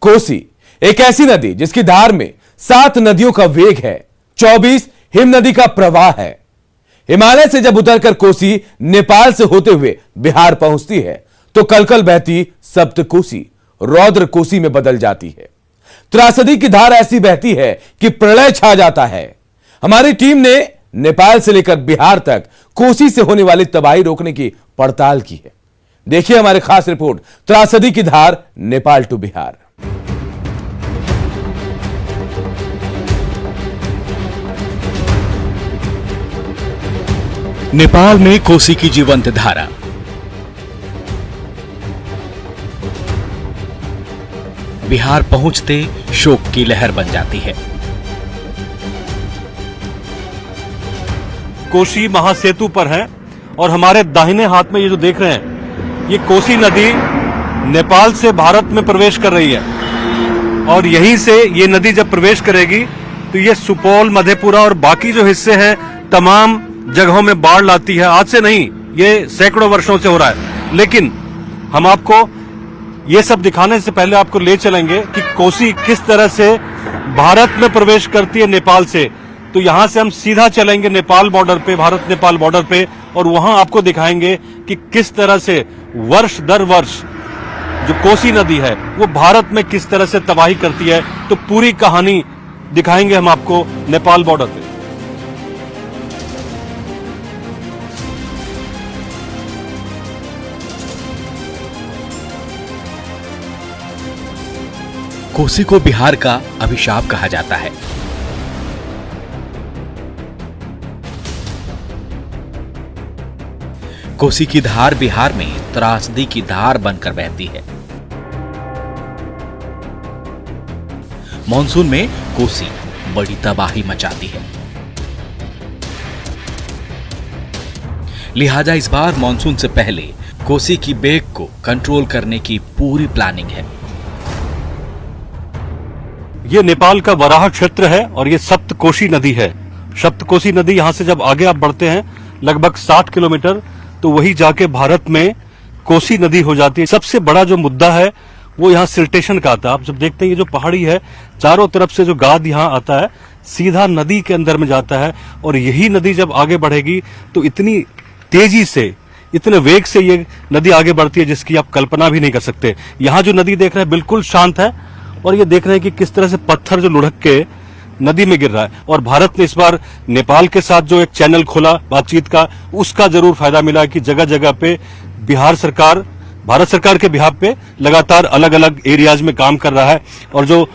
कोसी एक ऐसी नदी जिसकी धार में 7 नदियों का वेग है, 24 हिम नदी का प्रवाह है। हिमालय से जब उतरकर कोसी नेपाल से होते हुए बिहार पहुंचती है तो कलकल बहती सप्त कोसी रौद्र कोसी में बदल जाती है। त्रासदी की धार ऐसी बहती है कि प्रलय छा जाता है। हमारी टीम ने नेपाल से लेकर बिहार तक कोसी से होने वाली तबाही रोकने की पड़ताल की है। देखिए हमारी खास रिपोर्ट, त्रासदी की धार नेपाल टू बिहार। नेपाल में कोसी की जीवंत धारा। बिहार पहुंचते शोक की लहर बन जाती है। कोसी महासेतु पर है और हमारे दाहिने हाथ में ये जो देख रहे हैं, ये कोसी नदी नेपाल से भारत में प्रवेश कर रही है और यहीं से ये नदी जब प्रवेश करेगी तो ये सुपौल, मधेपुरा और बाकी जो हिस्से हैं तमाम जगहों में बाढ़ लाती है। आज से नहीं, ये सैकड़ों वर्षों से हो रहा है। लेकिन हम आपको ये सब दिखाने से पहले आपको ले चलेंगे कि कोसी किस तरह से भारत में प्रवेश करती है नेपाल से। तो यहां से हम सीधा चलेंगे नेपाल बॉर्डर पे, भारत नेपाल बॉर्डर पे, और वहां आपको दिखाएंगे कि किस तरह से वर्ष दर वर्ष जो कोसी नदी है वो भारत में किस तरह से तबाही करती है। तो पूरी कहानी दिखाएंगे हम आपको नेपाल बॉर्डर पे। कोसी को बिहार का अभिशाप कहा जाता है। कोसी की धार बिहार में त्रासदी की धार बनकर बहती है। मॉनसून में कोसी बड़ी तबाही मचाती है। लिहाजा इस बार मॉनसून से पहले कोसी की बेग को कंट्रोल करने की पूरी प्लानिंग है। ये नेपाल का वराह क्षेत्र है और ये सप्तकोशी नदी है। सप्तकोशी नदी यहां से जब आगे आप बढ़ते हैं लगभग 60 किलोमीटर तो वही जाके भारत में कोसी नदी हो जाती है। सबसे बड़ा जो मुद्दा है वो यहाँ सिल्टेशन का आता है। आप जब देखते हैं ये जो पहाड़ी है, चारों तरफ से जो गाद यहाँ आता है सीधा नदी के अंदर में जाता है और यही नदी जब आगे बढ़ेगी तो इतनी तेजी से, इतने वेग से ये नदी आगे बढ़ती है जिसकी आप कल्पना भी नहीं कर सकते। यहाँ जो नदी देख रहे हैं बिल्कुल शांत है और ये देख रहे हैं कि किस तरह से पत्थर जो लुढ़क के नदी में गिर रहा है। और भारत ने इस बार नेपाल के साथ जो एक चैनल खोला बातचीत का, उसका जरूर फायदा मिला कि जगह जगह पे बिहार सरकार, भारत सरकार के बिहार पे लगातार अलग अलग एरियाज में काम कर रहा है और जो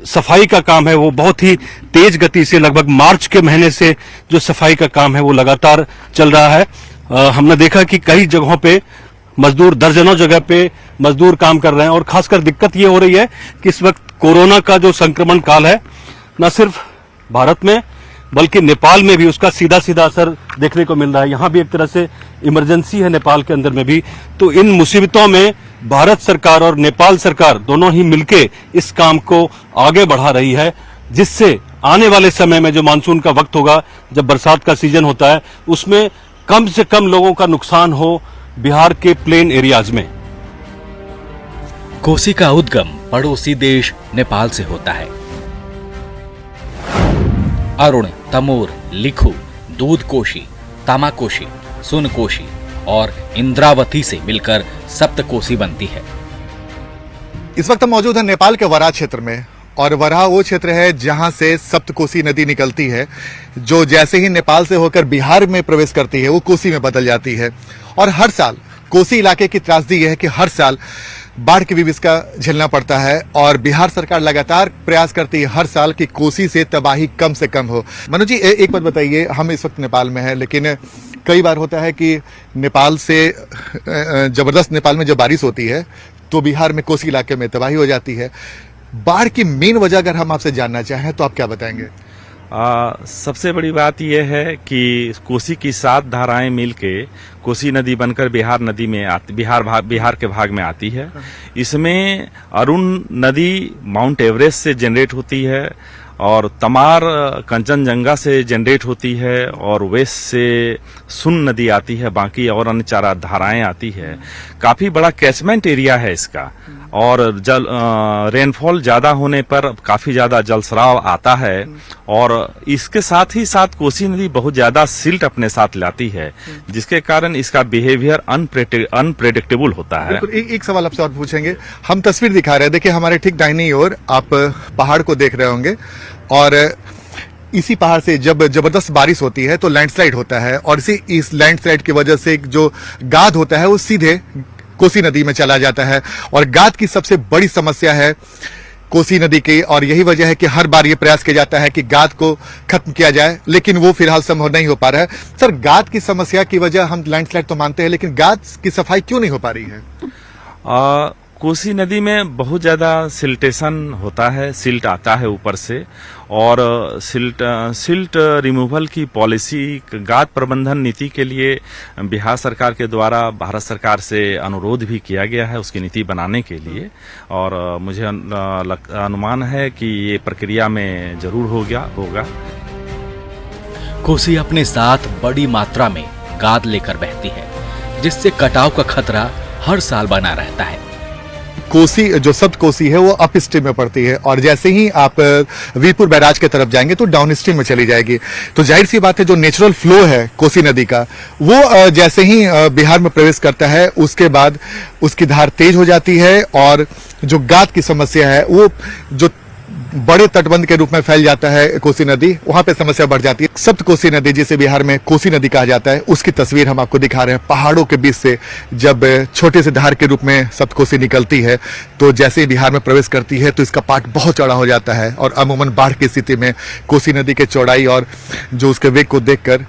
सफाई का काम है वो बहुत ही तेज गति से, लगभग मार्च के महीने से जो सफाई का काम है वो लगातार चल रहा है। हमने देखा कि कई जगहों पे मजदूर, दर्जनों जगह पे मजदूर काम कर रहे हैं और खासकर दिक्कत ये हो रही है कि इस वक्त कोरोना का जो संक्रमण काल है न सिर्फ भारत में बल्कि नेपाल में भी उसका सीधा सीधा असर देखने को मिल रहा है। यहाँ भी एक तरह से इमरजेंसी है नेपाल के अंदर में भी। तो इन मुसीबतों में भारत सरकार और नेपाल सरकार दोनों ही मिलके इस काम को आगे बढ़ा रही है, जिससे आने वाले समय में जो मानसून का वक्त होगा, जब बरसात का सीजन होता है, उसमें कम से कम लोगों का नुकसान हो बिहार के प्लेन एरियाज में। कोसी का उद्गम पड़ोसी देश नेपाल से होता है। अरुण, तमोर, लिखु, दूधकोशी, तामाकोशी, सुनकोशी और इंद्रावती से मिलकर सप्तकोशी बनती है। इस वक्त हम मौजूद हैं नेपाल के वराह क्षेत्र में और वराह वो क्षेत्र है जहां से सप्तकोशी नदी निकलती है, जो जैसे ही नेपाल से होकर बिहार में प्रवेश करती है वो कोसी में बदल जाती है। और हर साल कोसी इलाके की त्रासदी यह है कि हर साल बाढ़ की भी इसका झेलना पड़ता है और बिहार सरकार लगातार प्रयास करती है हर साल कि कोसी से तबाही कम से कम हो। मनोज जी, एक बात बताइए, हम इस वक्त नेपाल में हैं, लेकिन कई बार होता है कि नेपाल से जबरदस्त नेपाल में जब बारिश होती है तो बिहार में कोसी इलाके में तबाही हो जाती है। बाढ़ की मेन वजह अगर हम आपसे जानना चाहें तो आप क्या बताएंगे? सबसे बड़ी बात यह है कि कोसी की 7 धाराएं मिलके कोसी नदी बनकर बिहार नदी में आती, बिहार के भाग में आती है। इसमें अरुण नदी माउंट एवरेस्ट से जनरेट होती है और तमार कंचनजंगा से जनरेट होती है और वेस्ट से सुन नदी आती है, बाकी और अन्य 4 धाराएं आती है। काफी बड़ा कैचमेंट एरिया है इसका। और रेनफॉल ज्यादा होने पर काफी ज्यादा जलस्राव आता है और इसके साथ ही साथ कोसी नदी बहुत ज्यादा सिल्ट अपने साथ लाती है, जिसके कारण इसका बिहेवियर अनप्रेडिक्टेबल होता है। बिल्कुल, एक सवाल आपसे और पूछेंगे। हम तस्वीर दिखा रहे हैं, देखिए हमारे ठीक दाहिनी ओर आप पहाड़ को देख रहे होंगे और इसी पहाड़ से जब जबरदस्त बारिश होती है तो लैंडस्लाइड होता है और इस लैंडस्लाइड की वजह से जो गाद होता है वो सीधे कोसी नदी में चला जाता है और गाद की सबसे बड़ी समस्या है कोसी नदी की और यही वजह है कि हर बार ये प्रयास किया जाता है कि गाद को खत्म किया जाए, लेकिन वो फिलहाल संभव नहीं हो पा रहा है। सर, गाद की समस्या की वजह हम लैंडस्लाइड तो मानते हैं, लेकिन गाद की सफाई क्यों नहीं हो पा रही है? कोसी नदी में बहुत ज्यादा सिल्टेशन होता है, सिल्ट आता है ऊपर से और सिल्ट रिमूवल की पॉलिसी गाद प्रबंधन नीति के लिए बिहार सरकार के द्वारा भारत सरकार से अनुरोध भी किया गया है उसकी नीति बनाने के लिए और मुझे अनुमान है कि ये प्रक्रिया में जरूर होगा। कोसी अपने साथ बड़ी मात्रा में गाद लेकर बहती है, जिससे कटाव का खतरा हर साल बना रहता है। कोसी जो सप्त कोसी है वो अप स्ट्रीम में पड़ती है और जैसे ही आप वीरपुर बैराज के तरफ जाएंगे तो डाउन स्ट्रीम में चली जाएगी। तो जाहिर सी बात है जो नेचुरल फ्लो है कोसी नदी का वो जैसे ही बिहार में प्रवेश करता है उसके बाद उसकी धार तेज हो जाती है और जो गाद की समस्या है वो जो बड़े तटबंध के रूप में फैल जाता है कोसी नदी, वहां पे समस्या बढ़ जाती है। सप्त कोसी नदी जिसे बिहार में कोसी नदी कहा जाता है उसकी तस्वीर हम आपको दिखा रहे हैं। पहाड़ों के बीच से जब छोटे से धार के रूप में सप्त कोसी निकलती है तो जैसे ही बिहार में प्रवेश करती है तो इसका पाट बहुत चौड़ा हो जाता है और अमूमन बाढ़ की स्थिति में कोसी नदी के चौड़ाई और जो उसके वेग को देखकर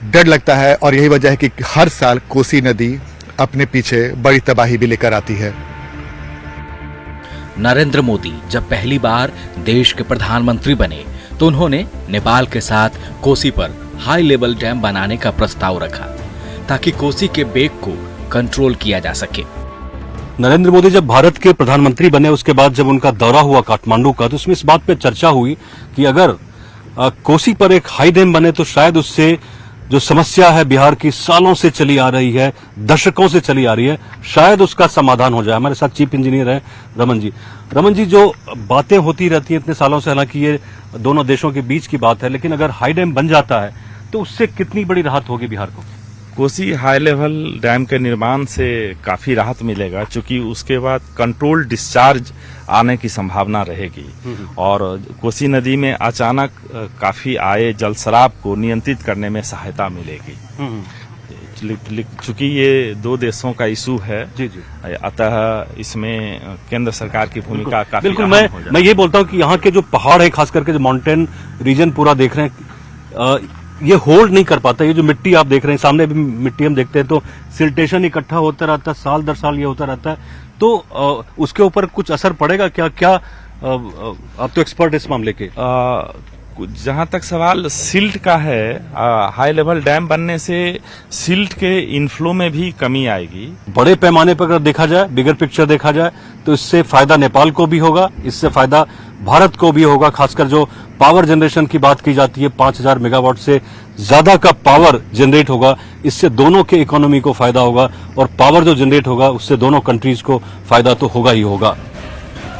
डर लगता है और यही वजह है कि हर साल कोसी नदी अपने पीछे बड़ी तबाही भी लेकर आती है। नरेंद्र मोदी जब पहली बार देश के प्रधानमंत्री बने तो उन्होंने नेपाल के साथ कोसी पर हाई लेवल डैम बनाने का प्रस्ताव रखा ताकि कोसी के बेग को कंट्रोल किया जा सके। नरेंद्र मोदी जब भारत के प्रधानमंत्री बने उसके बाद जब उनका दौरा हुआ काठमांडू का तो उसमें इस बात पे चर्चा हुई कि अगर कोसी पर एक हाई डैम बने तो शायद उससे जो समस्या है बिहार की सालों से चली आ रही है, दशकों से चली आ रही है, शायद उसका समाधान हो जाए। हमारे साथ चीफ इंजीनियर है रमन जी। रमन जी, जो बातें होती रहती हैं इतने सालों से, हालांकि ये दोनों देशों के बीच की बात है, लेकिन अगर हाई डैम बन जाता है तो उससे कितनी बड़ी राहत होगी बिहार को? कोसी हाई लेवल डैम के निर्माण से काफी राहत मिलेगा, क्योंकि उसके बाद कंट्रोल डिस्चार्ज आने की संभावना रहेगी और कोसी नदी में अचानक काफी आए जलस्राव को नियंत्रित करने में सहायता मिलेगी। चूंकि ये दो देशों का इशू है, जी, अतः इसमें केंद्र सरकार की भूमिका काफी बिल्कुल। मैं ये बोलता हूँ कि यहाँ के जो पहाड़ है, खास करके जो माउंटेन रीजन पूरा देख रहे हैं, ये होल्ड नहीं कर पाता। ये जो मिट्टी आप देख रहे हैं, सामने भी मिट्टी हम देखते हैं तो सिल्टेशन इकट्ठा होता रहता है, साल दर साल ये होता रहता है। तो उसके ऊपर कुछ असर पड़ेगा क्या? आप तो एक्सपर्ट इस मामले के। जहां तक सवाल सिल्ट का है, हाई लेवल डैम बनने से सिल्ट के इनफ्लो में भी कमी आएगी। बड़े पैमाने पर अगर देखा जाए, बिगर पिक्चर देखा जाए, तो इससे फायदा नेपाल को भी होगा, इससे फायदा भारत को भी होगा। खासकर जो पावर जनरेशन की बात की जाती है, 5000 मेगावाट से ज्यादा का पावर जनरेट होगा, इससे दोनों के इकोनॉमी को फायदा होगा और पावर जो जनरेट होगा उससे दोनों कंट्रीज को फायदा तो होगा ही होगा।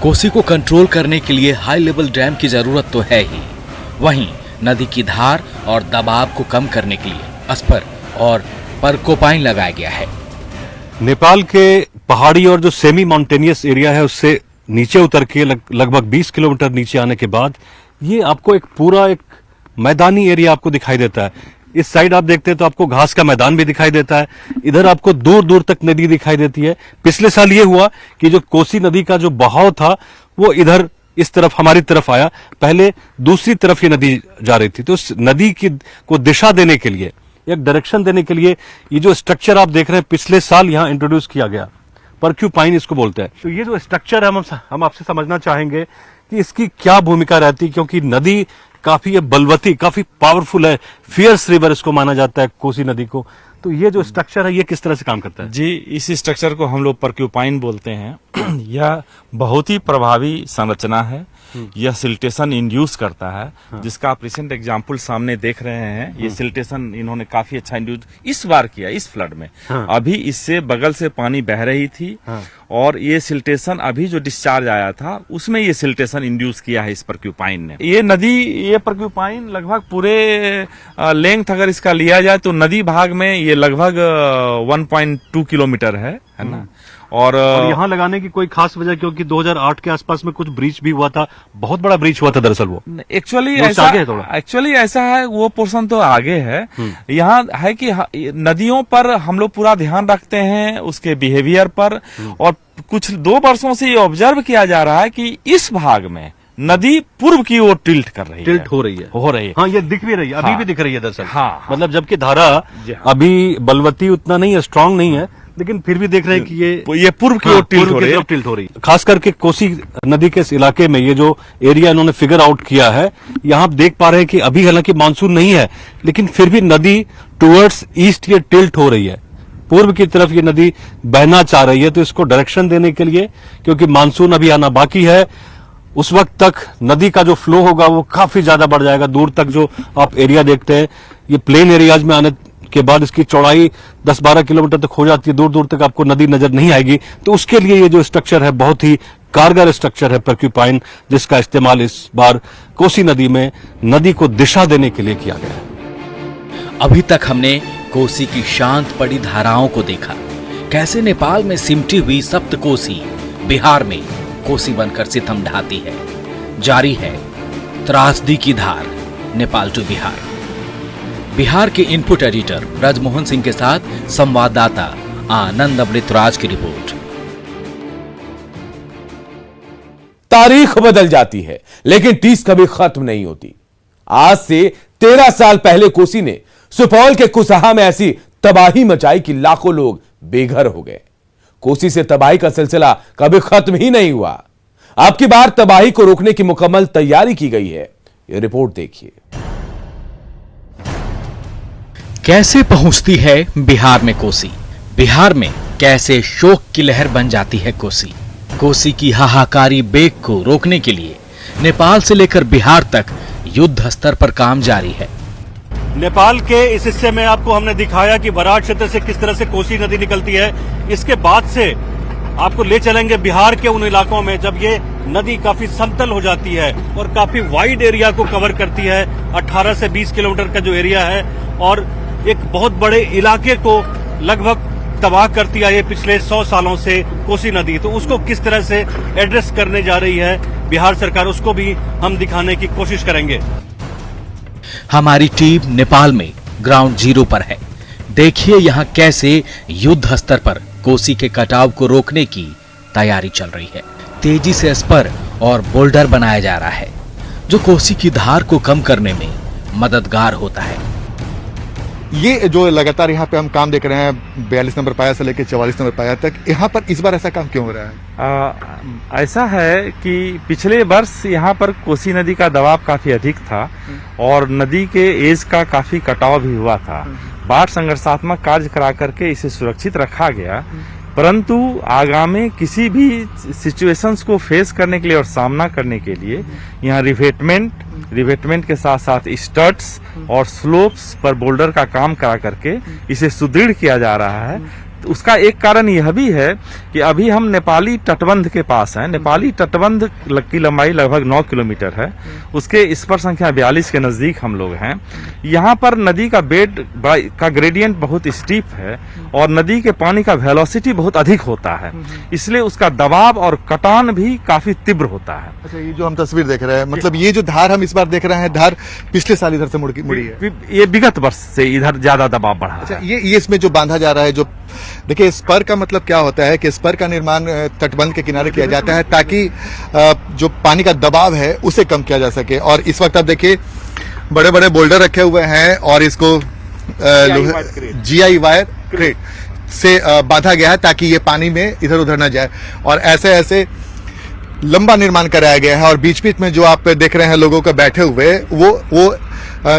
कोसी को कंट्रोल करने के लिए हाई लेवल डैम की जरूरत तो है ही, वहीं नदी की धार और दबाव को कम करने के लिए अस्पर और परकोपाइन लगाया गया है। नेपाल के पहाड़ी और जो सेमी माउंटेनियस एरिया है उससे नीचे उतर के लगभग 20 किलोमीटर नीचे आने के बाद ये आपको एक पूरा एक मैदानी एरिया आपको दिखाई देता है। इस साइड आप देखते हैं तो आपको घास का मैदान भी दिखाई देता है, इधर आपको दूर दूर तक नदी दिखाई देती है। पिछले साल ये हुआ कि जो कोसी नदी का जो बहाव था वो इधर इस तरफ हमारी तरफ आया, पहले दूसरी तरफ ये नदी जा रही थी। तो उस नदी की को दिशा देने के लिए, एक डायरेक्शन देने के लिए ये जो स्ट्रक्चर आप देख रहे हैं पिछले साल यहाँ इंट्रोड्यूस किया गया, परक्यूपाइन इसको बोलते हैं। तो ये जो स्ट्रक्चर है हम आपसे समझना चाहेंगे कि इसकी क्या भूमिका रहती है, क्योंकि नदी काफी बलवती, काफी पावरफुल है, फियर्स रिवर इसको माना जाता है कोसी नदी को। तो ये जो स्ट्रक्चर है ये किस तरह से काम करता है? जी, इस स्ट्रक्चर को हम लोग परक्यूपाइन बोलते हैं। यह बहुत ही प्रभावी संरचना है। यह सिल्टेशन इंड्यूस करता है, जिसका आप रिसेंट एग्जाम्पल सामने देख रहे हैं। ये सिल्टेशन इन्होंने काफी अच्छा इंड्यूस इस बार किया, इस फ्लड में। अभी इससे बगल से पानी बह रही थी और ये सिल्टेशन अभी जो डिस्चार्ज आया था उसमें ये सिल्टेशन इंड्यूस किया है इस पर्क्यूपाइन ने। ये नदी, ये पर्क्यूपाइन लगभग पूरे लेंथ अगर इसका लिया जाए तो नदी भाग में ये लगभग 1.2 किलोमीटर है ना। और यहाँ लगाने की कोई खास वजह, क्योंकि 2008 के आसपास में कुछ ब्रीच भी हुआ था, बहुत बड़ा ब्रीच हुआ था दरअसल वो। एक्चुअली वो ऐसा आगे है थोड़ा। एक्चुअली ऐसा है, वो पोर्शन तो आगे है। यहाँ है कि नदियों पर हम लोग पूरा ध्यान रखते हैं उसके बिहेवियर पर, और कुछ 2 वर्षों से ये ऑब्जर्व किया जा रहा है कि इस भाग में नदी पूर्व की ओर टिल्ट कर रही है, टिल्ट हो रही है। हाँ, ये दिख भी रही है, अभी भी दिख रही है दरअसल। हाँ। मतलब जबकि धारा अभी बलवती उतना नहीं है, स्ट्रांग नहीं है, लेकिन फिर भी देख रहे हैं कि ये पूर्व की ओर टिल्ट हो रही है। टिल्ट हो रही है। खास करके कोसी नदी के इस इलाके में ये जो एरिया इन्होंने फिगर आउट किया है, यहाँ आप देख पा रहे हैं कि अभी हालांकि मानसून नहीं है, लेकिन फिर भी नदी टुवर्ड्स ईस्ट ये टिल्ट हो रही है, पूर्व की तरफ ये नदी बहना चाह रही है। तो इसको डायरेक्शन देने के लिए, क्योंकि मानसून अभी आना बाकी है, उस वक्त तक नदी का जो फ्लो होगा वो काफी ज्यादा बढ़ जाएगा। दूर तक जो आप एरिया देखते हैं, ये प्लेन एरियाज में आने के बाद इसकी चौड़ाई 10-12 किलोमीटर तक हो जाती है, दूर दूर तक आपको नदी नजर नहीं आएगी। तो उसके लिए ये जो स्ट्रक्चर है बहुत ही कारगर स्ट्रक्चर है पर्क्यूपाइन, जिसका इस्तेमाल इस बार कोसी नदी में नदी को दिशा देने के लिए किया गया है। अभी तक हमने कोसी की शांत पड़ी धाराओं को देखा, कैसे नेपाल में सिमटी हुई सप्त कोसी बिहार में कोसी बनकर सितम ढाती है। जारी है त्रासदी की धार, नेपाल टू बिहार। बिहार के इनपुट एडिटर ब्रजमोहन सिंह के साथ संवाददाता आनंद अमृतराज की रिपोर्ट। तारीख बदल जाती है लेकिन टीस कभी खत्म नहीं होती। आज से 13 साल पहले कोसी ने सुपौल के कुसहा में ऐसी तबाही मचाई कि लाखों लोग बेघर हो गए। कोसी से तबाही का सिलसिला कभी खत्म ही नहीं हुआ। अब की बार तबाही को रोकने की मुकम्मल तैयारी की गई है। यह रिपोर्ट देखिए। कैसे पहुंचती है बिहार में कोसी, बिहार में कैसे शोक की लहर बन जाती है कोसी। कोसी की हाहाकारी बेग को रोकने के लिए नेपाल से लेकर बिहार तक युद्ध स्तर पर काम जारी है। नेपाल के इस हिस्से में आपको हमने दिखाया कि बराज क्षेत्र से किस तरह से कोसी नदी निकलती है। इसके बाद से आपको ले चलेंगे बिहार के उन इलाकों में जब ये नदी काफी समतल हो जाती है और काफी वाइड एरिया को कवर करती है। 18 से 20 किलोमीटर का जो एरिया है और एक बहुत बड़े इलाके को लगभग तबाह करती आई है पिछले 100 सालों से कोसी नदी। तो उसको किस तरह से एड्रेस करने जा रही है बिहार सरकार, उसको भी हम दिखाने की कोशिश करेंगे। हमारी टीम नेपाल में ग्राउंड जीरो पर है। देखिए यहाँ कैसे युद्ध स्तर पर कोसी के कटाव को रोकने की तैयारी चल रही है। तेजी से स्पर और बोल्डर बनाया जा रहा है जो कोसी की धार को कम करने में मददगार होता है। ये जो लगातार यहाँ पे हम काम देख रहे हैं 42 नंबर पाया से लेकर 44 नंबर पाया तक, यहाँ पर इस बार ऐसा काम क्यों हो रहा है? ऐसा है कि पिछले वर्ष यहाँ पर कोसी नदी का दबाव काफी अधिक था और नदी के एज का काफी कटाव भी हुआ था। बाढ़ संघर्षात्मक कार्य करा करके इसे सुरक्षित रखा गया, परंतु आगामी किसी भी सिचुएशंस को फेस करने के लिए और सामना करने के लिए यहाँ रिवेटमेंट के साथ साथ स्टड्स और स्लोप्स पर बोल्डर का काम करा करके इसे सुदृढ़ किया जा रहा है। तो उसका एक कारण यह भी है कि अभी हम नेपाली तटबंध के पास हैं। नेपाली तटबंध की लंबाई लगभग 9 किलोमीटर है। उसके स्पर संख्या 42 के नजदीक हम लोग हैं। यहाँ पर नदी का बेड का ग्रेडियंट बहुत स्टीप है और नदी के पानी का वेलोसिटी बहुत अधिक होता है, इसलिए उसका दबाव और कटान भी काफी तीव्र होता है। अच्छा, ये जो हम तस्वीर देख रहे हैं, मतलब ये जो धार हम इस बार देख रहे हैं, धार पिछले साल इधर से मुड़ी है। ये विगत वर्ष से इधर ज्यादा दबाव बढ़ा। अच्छा, ये इसमें जो बांधा जा रहा है, जो देखिए स्पर का मतलब क्या होता है कि स्पर का निर्माण तटबंध के किनारे किया जाता है ताकि जो पानी का दबाव है उसे कम किया जा सके। और इस वक्त आप देखिए बड़े बड़े बोल्डर रखे हुए हैं और इसको GI वायर क्रेट से बांधा गया है ताकि ये पानी में इधर उधर न जाए। और ऐसे ऐसे लंबा निर्माण कराया गया है और बीच बीच में जो आप देख रहे हैं लोगों को बैठे हुए, वो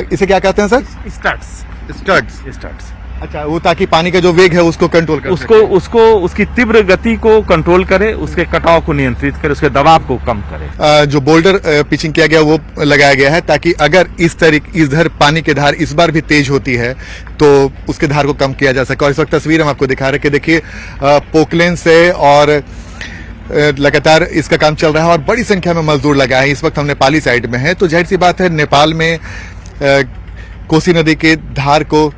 इसे क्या कहते हैं सर? स्टड्स। अच्छा, वो ताकि पानी का जो वेग है उसको कंट्रोल कर उसको उसकी तीव्र गति को कंट्रोल करे, उसके कटाव को नियंत्रित करे, उसके दबाव को कम करे। जो बोल्डर पिचिंग किया गया वो लगाया गया है ताकि अगर इधर पानी की धार इस बार भी तेज होती है तो उसके धार को कम किया जा सके। और इस वक्त तस्वीर हम आपको दिखा रहे हैं कि देखिए पोकलेन से और लगातार इसका काम चल रहा है और बड़ी संख्या में मजदूर लगा है। इस वक्त हम नेपाली साइड में है, तो जाहिर सी बात है नेपाल में कोसी नदी के धार को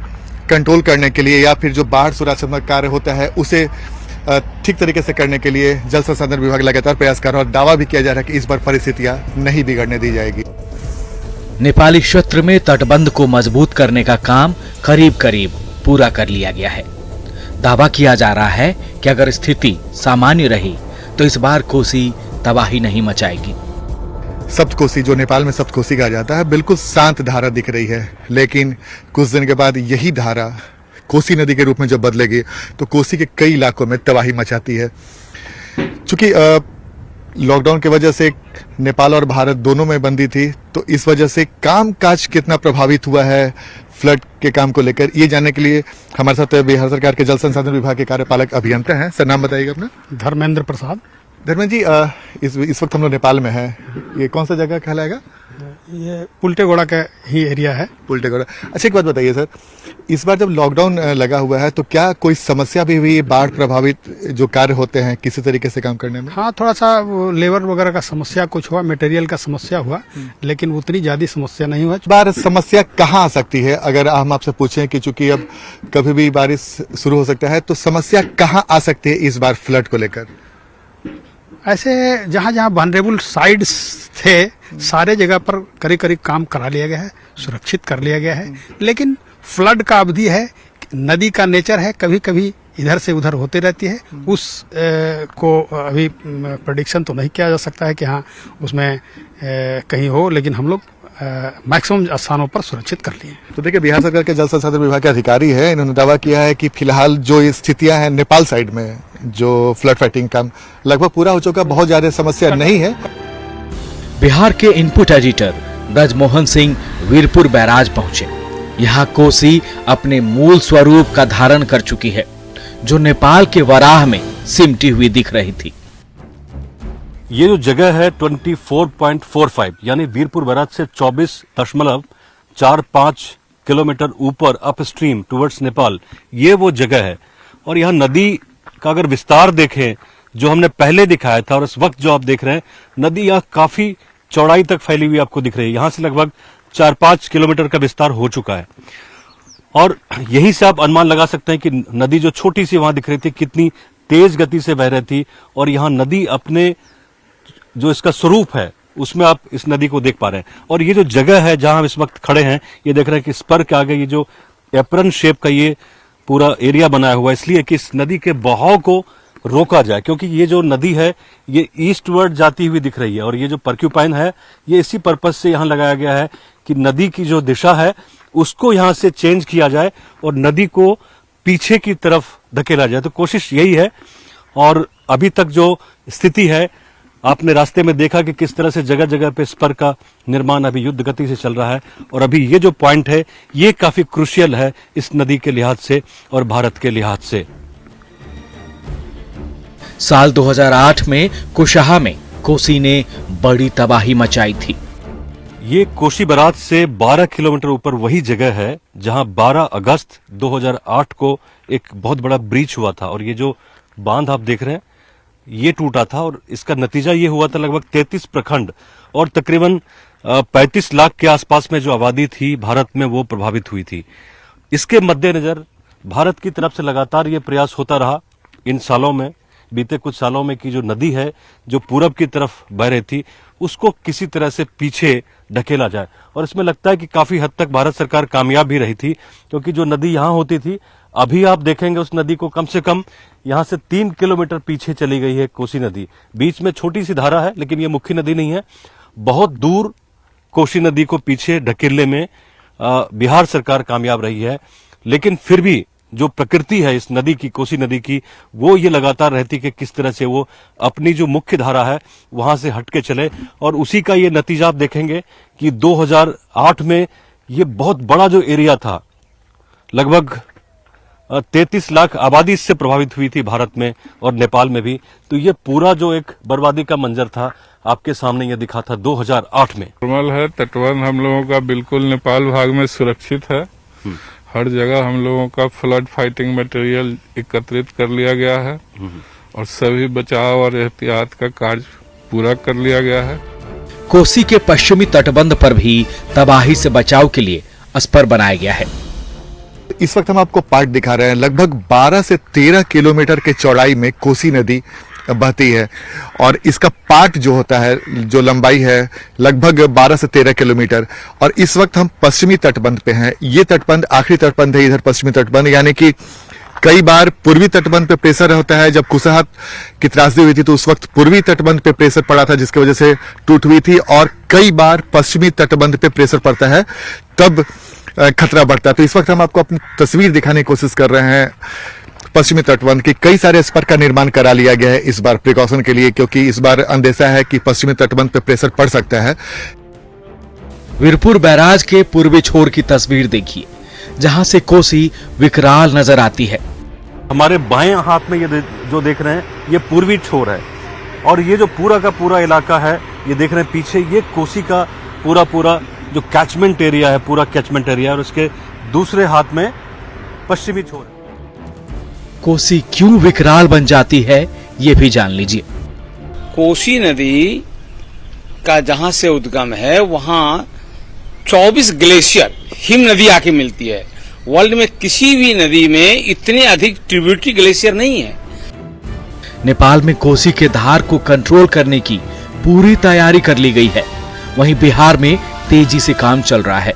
कंट्रोल करने के लिए या फिर जो बाढ़ सुरक्षात्मक कार्य होता है उसे ठीक तरीके से करने के लिए जल संसाधन विभाग लगातार प्रयास कर रहा है और दावा भी किया जा रहा है कि इस बार परिस्थितियां नहीं बिगड़ने दी जाएगी। नेपाली क्षेत्र में तटबंध को मजबूत करने का काम करीब करीब पूरा कर लिया गया है। दावा किया जा रहा है कि अगर स्थिति सामान्य रही तो इस बार कोसी तबाही नहीं मचाएगी। सप्तकोसी, जो नेपाल में सप्तकोसी कहा जाता है, बिल्कुल शांत धारा दिख रही है, लेकिन कुछ दिन के बाद यही धारा कोसी नदी के रूप में जब बदलेगी तो कोसी के कई इलाकों में तबाही मचाती है। चूंकि लॉकडाउन की वजह से नेपाल और भारत दोनों में बंदी थी, तो इस वजह से कामकाज कितना प्रभावित हुआ है फ्लड के काम को लेकर, ये जानने के लिए हमारे साथ बिहार सरकार के जल संसाधन विभाग के कार्यपालक अभियंता हैं। सर, नाम बताइएगा अपना। धर्मेंद्र प्रसाद। धर्मेंद्र जी, इस वक्त हम लोग नेपाल में हैं, ये कौन सा जगह कहलाएगा? ये पुल्टेगोड़ा का ही एरिया है। पुल्टेगोड़ा। अच्छा, एक बात बताइए सर, इस बार जब लॉकडाउन लगा हुआ है तो क्या कोई समस्या भी हुई बाढ़ प्रभावित जो कार्य होते हैं किसी तरीके से काम करने में? हाँ, थोड़ा सा लेबर वगैरह का समस्या कुछ हुआ, मटेरियल का समस्या हुआ, लेकिन उतनी ज्यादा समस्या नहीं हुआ। इस बार समस्या कहाँ आ सकती है? अगर हम आपसे पूछें कि चूंकि अब कभी भी बारिश शुरू हो सकता है, तो समस्या कहाँ आ सकती है इस बार फ्लड को लेकर? ऐसे जहाँ जहाँ वनरेबल साइड्स थे सारे जगह पर करीब करीब काम करा लिया गया है, सुरक्षित कर लिया गया है। लेकिन फ्लड का अवधि है, नदी का नेचर है, कभी कभी इधर से उधर होते रहती है। उस को अभी प्रेडिक्शन तो नहीं किया जा सकता है कि हाँ उसमें कहीं हो, लेकिन हम लोग मैक्सिमम स्थानों पर सुरक्षित कर लिए। तो देखिए, बिहार सरकार के जल संसाधन विभाग के अधिकारी है, इन्होंने दावा किया है कि फिलहाल जो स्थितियां हैं नेपाल साइड में, जो फ्लड फाइटिंग काम लगभग पूरा हो चुका, बहुत ज्यादा समस्या नहीं है। बिहार के input editor Brajmohan Singh Birpur barrage पहुंचे। यहाँ कोसी अपने मूल स्वरूप का धारण कर चुकी है, जो नेपाल के वराह में सिमटी हुई दिख रही थी। ये जो जगह है 24.45 यानी वीरपुर बैराज से 24.45 किलोमीटर ऊपर अपस्ट्रीम टुवर्ड्स नेपाल, ये वो जगह है। और यहाँ नदी का अगर विस्तार देखें जो हमने पहले दिखाया था और इस वक्त जो आप देख रहे हैं, नदी यहाँ काफी चौड़ाई तक फैली हुई आपको दिख रही है। यहाँ से लगभग 4-5 किलोमीटर का विस्तार हो चुका है और यहीं से आप अनुमान लगा सकते हैं कि नदी जो छोटी सी वहां दिख रही थी कितनी तेज गति से बह रही थी। और यहाँ नदी अपने जो इसका स्वरूप है उसमें आप इस नदी को देख पा रहे हैं। और ये जो जगह है जहां हम इस वक्त खड़े हैं, ये देख रहे हैं कि स्पर के आगे ये जो एप्रन शेप का ये पूरा एरिया बनाया हुआ है, इसलिए कि इस नदी के बहाव को रोका जाए, क्योंकि ये जो नदी है ये ईस्टवर्ड जाती हुई दिख रही है। और ये जो पर्क्यूपाइन है ये इसी पर्पज से यहाँ लगाया गया है कि नदी की जो दिशा है उसको यहाँ से चेंज किया जाए और नदी को पीछे की तरफ धकेला जाए। तो कोशिश यही है। और अभी तक जो स्थिति है आपने रास्ते में देखा कि किस तरह से जगह जगह पे स्पर का निर्माण अभी युद्ध गति से चल रहा है। और अभी ये जो पॉइंट है ये काफी क्रूशियल है इस नदी के लिहाज से और भारत के लिहाज से। साल 2008 में कुशाहा में कोसी ने बड़ी तबाही मचाई थी। ये कोसी बैराज से 12 किलोमीटर ऊपर वही जगह है जहां 12 अगस्त 2008 को एक बहुत बड़ा ब्रीच हुआ था। और ये जो बांध आप देख रहे हैं ये टूटा था और इसका नतीजा ये हुआ था लगभग 33 प्रखंड और तकरीबन 35 लाख के आसपास में जो आबादी थी भारत में वो प्रभावित हुई थी। इसके मद्देनजर भारत की तरफ से लगातार ये प्रयास होता रहा इन सालों में, बीते कुछ सालों में, कि जो नदी है जो पूरब की तरफ बह रही थी उसको किसी तरह से पीछे ढकेला जाए। और इसमें लगता है कि काफी हद तक भारत सरकार कामयाब भी रही थी, क्योंकि जो नदी यहां होती थी अभी आप देखेंगे उस नदी को कम से कम यहां से 3 किलोमीटर पीछे चली गई है कोसी नदी। बीच में छोटी सी धारा है लेकिन ये मुख्य नदी नहीं है। बहुत दूर कोसी नदी को पीछे ढकेलने में बिहार सरकार कामयाब रही है। लेकिन फिर भी जो प्रकृति है इस नदी की, कोसी नदी की, वो ये लगातार रहती कि किस तरह से वो अपनी जो मुख्य धारा है वहां से हटके चले। और उसी का ये नतीजा आप देखेंगे कि 2008 में ये बहुत बड़ा जो एरिया था, लगभग 33 लाख आबादी इससे प्रभावित हुई थी भारत में और नेपाल में भी। तो ये पूरा जो एक बर्बादी का मंजर था आपके सामने ये दिखा था 2008 में। नॉर्मल है, तटबंध हम लोगों का बिल्कुल नेपाल भाग में सुरक्षित है। हर जगह हम लोगों का फ्लड फाइटिंग मटेरियल एकत्रित कर लिया गया है और सभी बचाव और एहतियात का कार्य पूरा कर लिया गया है। कोसी के पश्चिमी तटबंध पर भी तबाही से बचाव के लिए अस्पर बनाया गया है। इस वक्त हम आपको पार्ट दिखा रहे हैं। लगभग 12 से 13 किलोमीटर के चौड़ाई में कोसी नदी बहती है और इसका पार्ट जो होता है, जो लंबाई है लगभग 12 से 13 किलोमीटर। और इस वक्त हम पश्चिमी तटबंध पे हैं। ये तटबंध आखिरी तटबंध है इधर, पश्चिमी तटबंध, यानी कि कई बार पूर्वी तटबंध पे प्रेशर होता है। जब कुसहा की त्रासदी हुई थी तो उस वक्त पूर्वी तटबंध पे प्रेशर पड़ा था जिसकी वजह से टूट हुई थी, और कई बार पश्चिमी तटबंध पे प्रेशर पड़ता है तब खतरा बढ़ता है। तो इस वक्त हम आपको अपनी तस्वीर दिखाने की कोशिश कर रहे हैं पश्चिमी तटबंध की। कई सारे स्पर का निर्माण करा लिया गया है इस बार प्रिकॉशन के लिए, क्योंकि इस बार अंदेशा है कि पश्चिमी तटबंध पे प्रेशर पड़ सकता है। वीरपुर बैराज के पूर्वी छोर की तस्वीर देखिए, जहां से कोसी विकराल नजर आती है। हमारे बाएं हाथ में ये जो देख रहे हैं ये पूर्वी छोर है और ये जो पूरा का पूरा इलाका है ये देख रहे हैं पीछे, ये कोसी का पूरा जो कैचमेंट एरिया है, पूरा कैचमेंट एरिया, और उसके दूसरे हाथ में पश्चिमी छोर है। कोसी क्यों विकराल बन जाती है ये भी जान लीजिए। कोसी नदी का जहां से उद्गम है वहां 24 ग्लेशियर हिम नदी आके मिलती है। वर्ल्ड में किसी भी नदी में इतने अधिक ट्रिब्यूटरी ग्लेशियर नहीं है। नेपाल में कोसी के धार को कंट्रोल करने की पूरी तैयारी कर ली गई है। वहीं बिहार में तेजी से काम चल रहा है।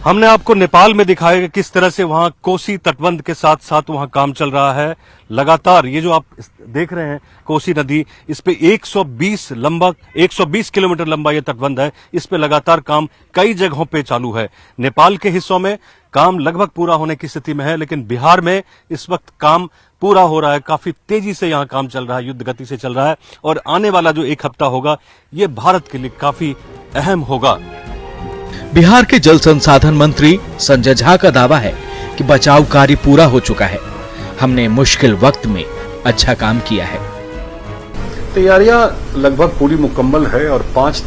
हमने आपको नेपाल में दिखाया कि किस तरह से वहां कोसी तटबंध के साथ साथ वहां काम चल रहा है लगातार। ये जो आप देख रहे हैं कोसी नदी, इस पे 120 किलोमीटर लंबा ये तटबंध है। इस पे लगातार काम कई जगहों पे चालू है। नेपाल के हिस्सों में काम लगभग पूरा होने की स्थिति में है, लेकिन बिहार में इस वक्त काम पूरा हो रहा है। काफी तेजी से यहाँ काम चल रहा है, युद्ध गति से चल रहा है और आने वाला जो एक हफ्ता होगा ये भारत के लिए काफी अहम होगा। बिहार के जल संसाधन मंत्री संजय झा का दावा है कि बचाव कार्य पूरा हो चुका है। हमने मुश्किल वक्त में अच्छा काम किया है। तैयारियां लगभग पूरी मुकम्मल है और 5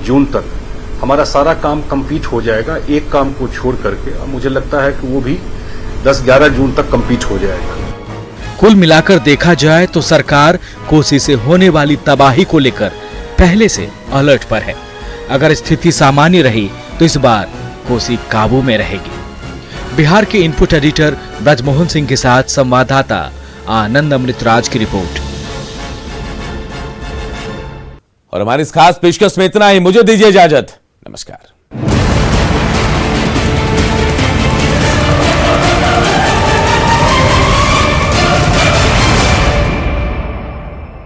जून तक हमारा सारा काम कंप्लीट हो जाएगा, एक काम को छोड़ करके। मुझे लगता है कि वो भी 10-11 जून तक कंप्लीट हो जाएगा। कुल मिलाकर देखा जाए तो सरकार कोसी से होने वाली तबाही को लेकर पहले से अलर्ट पर है। अगर स्थिति सामान्य रही तो इस बार कोसी काबू में रहेगी। बिहार के इनपुट एडिटर ब्रजमोहन सिंह के साथ संवाददाता आनंद अमृतराज की रिपोर्ट। और हमारी इस खास पेशकश में इतना ही। मुझे दीजिए इजाजत। नमस्कार।